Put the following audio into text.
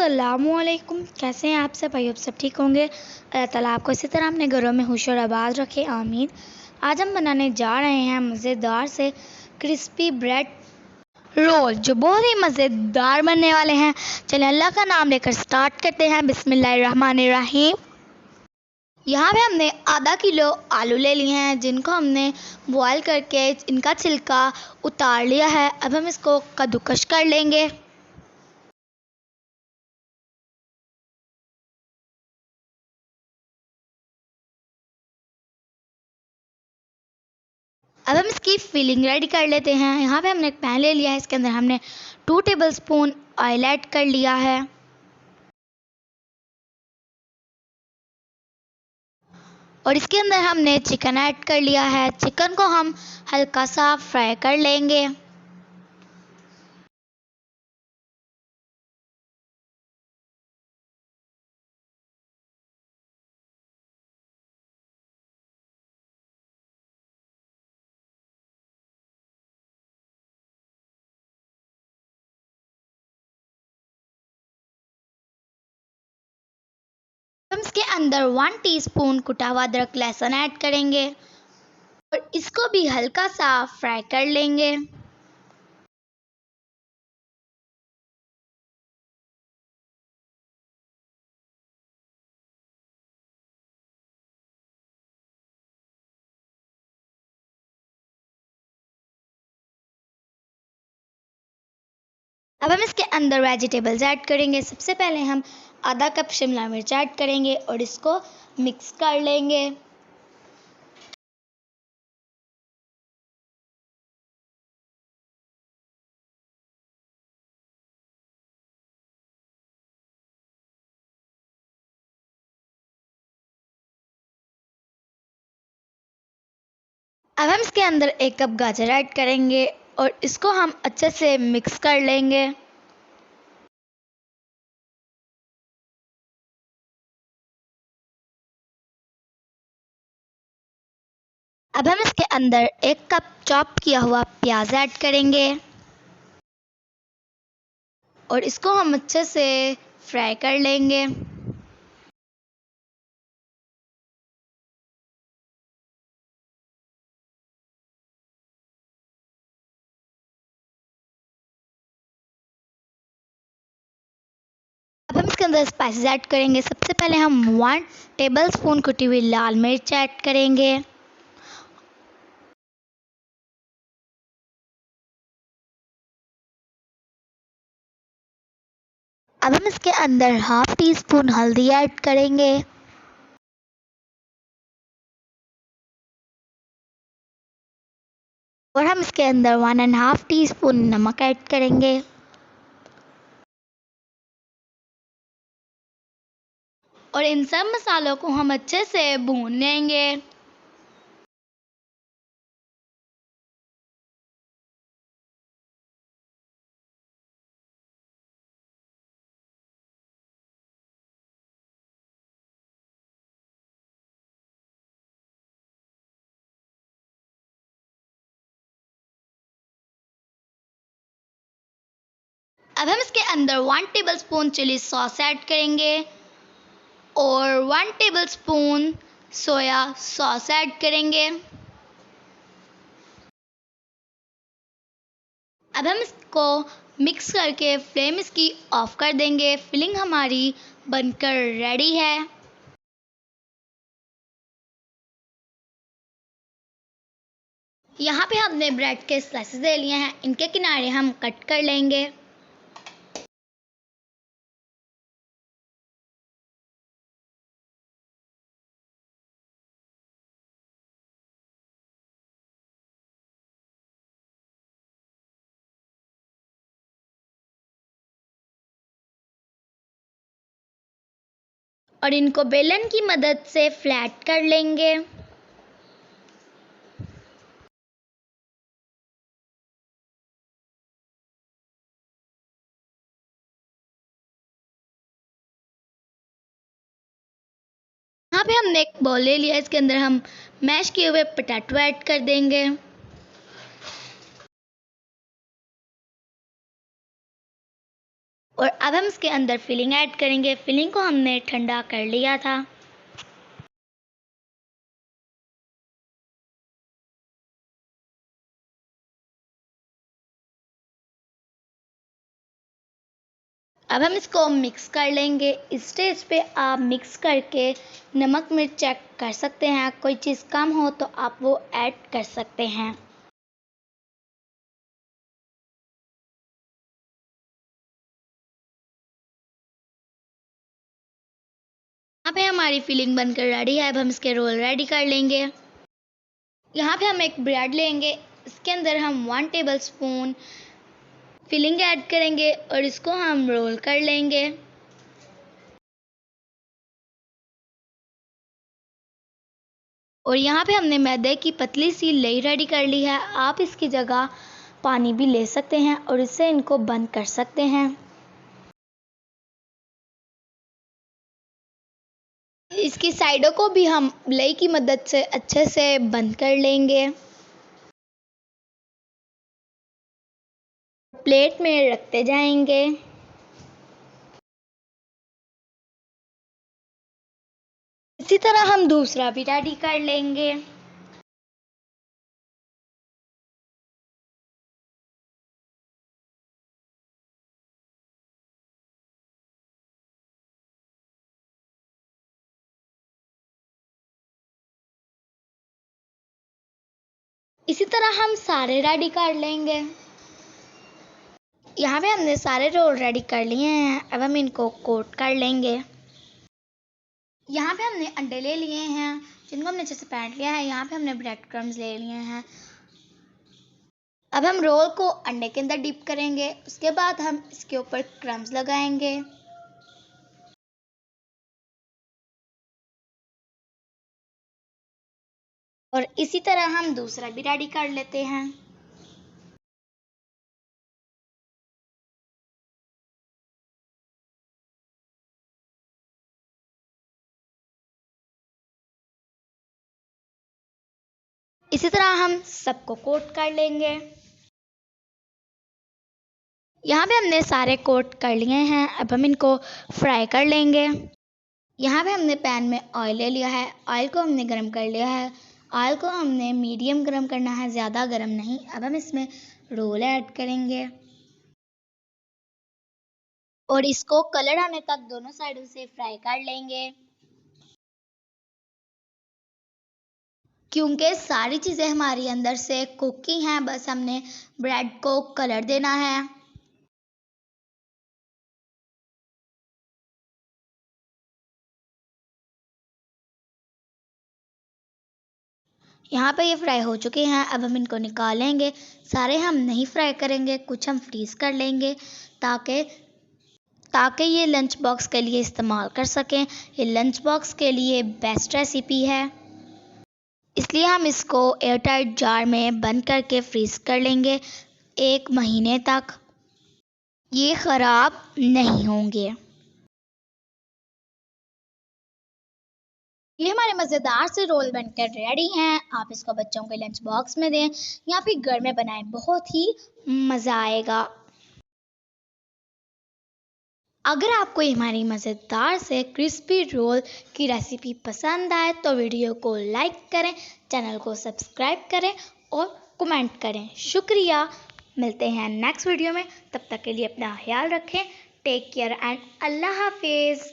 अस्सलामुअलैकुम। कैसे हैं आप सब? भाई आप सब ठीक होंगे। अल्लाह ताला आपको इसी तरह अपने घरों में खुश और आबाद रखे, आमीन। आज हम बनाने जा रहे हैं मज़ेदार से क्रिस्पी ब्रेड रोल, जो बहुत ही मज़ेदार बनने वाले हैं। चलिए अल्लाह का नाम लेकर स्टार्ट करते हैं। बिस्मिल्लाहिर्रहमानिर्रहीम। यहाँ पे हमने आधा किलो आलू ले लिए हैं, जिनको हमने बॉयल करके इनका छिलका उतार लिया है। अब हम इसको कद्दूकश कर लेंगे। अब हम इसकी फिलिंग रेडी कर लेते हैं। यहाँ पे हमने एक पैन ले लिया है, इसके अंदर हमने 2 टेबलस्पून ऑयल ऐड कर लिया है और इसके अंदर हमने चिकन ऐड कर लिया है। चिकन को हम हल्का सा फ्राई कर लेंगे। हम इसके अंदर 1 टीस्पून कुटा हुआ अदरक लहसुन ऐड करेंगे और इसको भी हल्का सा फ्राई कर लेंगे। अब हम इसके अंदर वेजिटेबल्स ऐड करेंगे। सबसे पहले हम आधा कप शिमला मिर्च ऐड करेंगे और इसको मिक्स कर लेंगे। अब हम इसके अंदर 1 कप गाजर ऐड करेंगे और इसको हम अच्छे से मिक्स कर लेंगे। अब हम इसके अंदर 1 कप चॉप किया हुआ प्याज ऐड करेंगे और इसको हम अच्छे से फ्राई कर लेंगे। अब हम इसके अंदर स्पाइसेस ऐड करेंगे। सबसे पहले हम 1 टेबलस्पून कुटी हुई लाल मिर्च ऐड करेंगे। अब हम इसके अंदर हाफ टी स्पून हल्दी ऐड करेंगे और हम इसके अंदर 1.5 टीस्पून नमक ऐड करेंगे और इन सब मसालों को हम अच्छे से भून लेंगे। अब हम इसके अंदर 1 टेबलस्पून चिली सॉस ऐड करेंगे और 1 टेबलस्पून सोया सॉस ऐड करेंगे। अब हम इसको मिक्स करके फ्लेम इसकी ऑफ कर देंगे। फिलिंग हमारी बनकर रेडी है। यहाँ पे हमने ब्रेड के स्लाइसेस ले लिए हैं, इनके किनारे हम कट कर लेंगे। और इनको बेलन की मदद से फ्लैट कर लेंगे। यहाँ पे हमने एक बॉल ले लिया, इसके अंदर हम मैश किए हुए पोटैटो ऐड कर देंगे और अब हम इसके अंदर फिलिंग ऐड करेंगे। फिलिंग को हमने ठंडा कर लिया था। अब हम इसको मिक्स कर लेंगे। इस स्टेज पे आप मिक्स करके नमक मिर्च चेक कर सकते हैं। कोई चीज़ कम हो तो आप वो ऐड कर सकते हैं। यहाँ पे हमारी फिलिंग बनकर रेडी है। अब हम इसके रोल रेडी कर लेंगे। यहाँ पे हम एक ब्रेड लेंगे। इसके अंदर हम 1 टेबल स्पून फिलिंग ऐड करेंगे और इसको हम रोल कर लेंगे। और यहाँ पे हमने मैदे की पतली सी लेयर रेडी कर ली है। आप इसकी जगह पानी भी ले सकते हैं और इससे इनको बंद कर सकते हैं। इसकी साइडों को भी हम लेई की मदद से अच्छे से बंद कर लेंगे। प्लेट में रखते जाएंगे। इसी तरह हम दूसरा भी रेडी कर लेंगे। इसी तरह हम सारे रेडी कर लेंगे। यहाँ पे हमने सारे रोल रेडी कर लिए हैं। अब हम इनको कोट कर लेंगे। यहाँ पे हमने अंडे ले लिए हैं जिनको हमने अच्छे से फेंट लिया है। यहाँ पे हमने ब्रेड क्रम्स ले लिए हैं। अब हम रोल को अंडे के अंदर डिप करेंगे। उसके बाद हम इसके ऊपर क्रम्स लगाएंगे। और इसी तरह हम दूसरा भी रेडी कर लेते हैं। इसी तरह हम सबको कोट कर लेंगे। यहाँ पे हमने सारे कोट कर लिए हैं। अब हम इनको फ्राई कर लेंगे। यहाँ पे हमने पैन में ऑयल ले लिया है। ऑयल को हमने गरम कर लिया है। ऑयल को हमने मीडियम गरम करना है, ज़्यादा गरम नहीं। अब हम इसमें रोल ऐड करेंगे और इसको कलर आने तक दोनों साइडों से फ्राई कर लेंगे। क्योंकि सारी चीज़ें हमारी अंदर से कुक की हैं, बस हमने ब्रेड को कलर देना है। यहाँ पे ये फ्राई हो चुके हैं। अब हम इनको निकालेंगे। सारे हम नहीं फ्राई करेंगे, कुछ हम फ्रीज़ कर लेंगे ताकि ताकि ये लंच बॉक्स के लिए इस्तेमाल कर सकें। ये लंच बॉक्स के लिए बेस्ट रेसिपी है, इसलिए हम इसको एयरटाइट जार में बंद करके फ्रीज़ कर लेंगे 1 महीने तक। ये ख़राब नहीं होंगे। ये हमारे मज़ेदार से रोल बनकर रेडी हैं। आप इसको बच्चों के लंच बॉक्स में दें या फिर घर में बनाएं, बहुत ही मज़ा आएगा। अगर आपको ये हमारी मज़ेदार से क्रिस्पी रोल की रेसिपी पसंद आए तो वीडियो को लाइक करें, चैनल को सब्सक्राइब करें और कमेंट करें। शुक्रिया। मिलते हैं नेक्स्ट वीडियो में। तब तक के लिए अपना ख्याल रखें। टेक केयर एंड अल्लाह हाफिज़।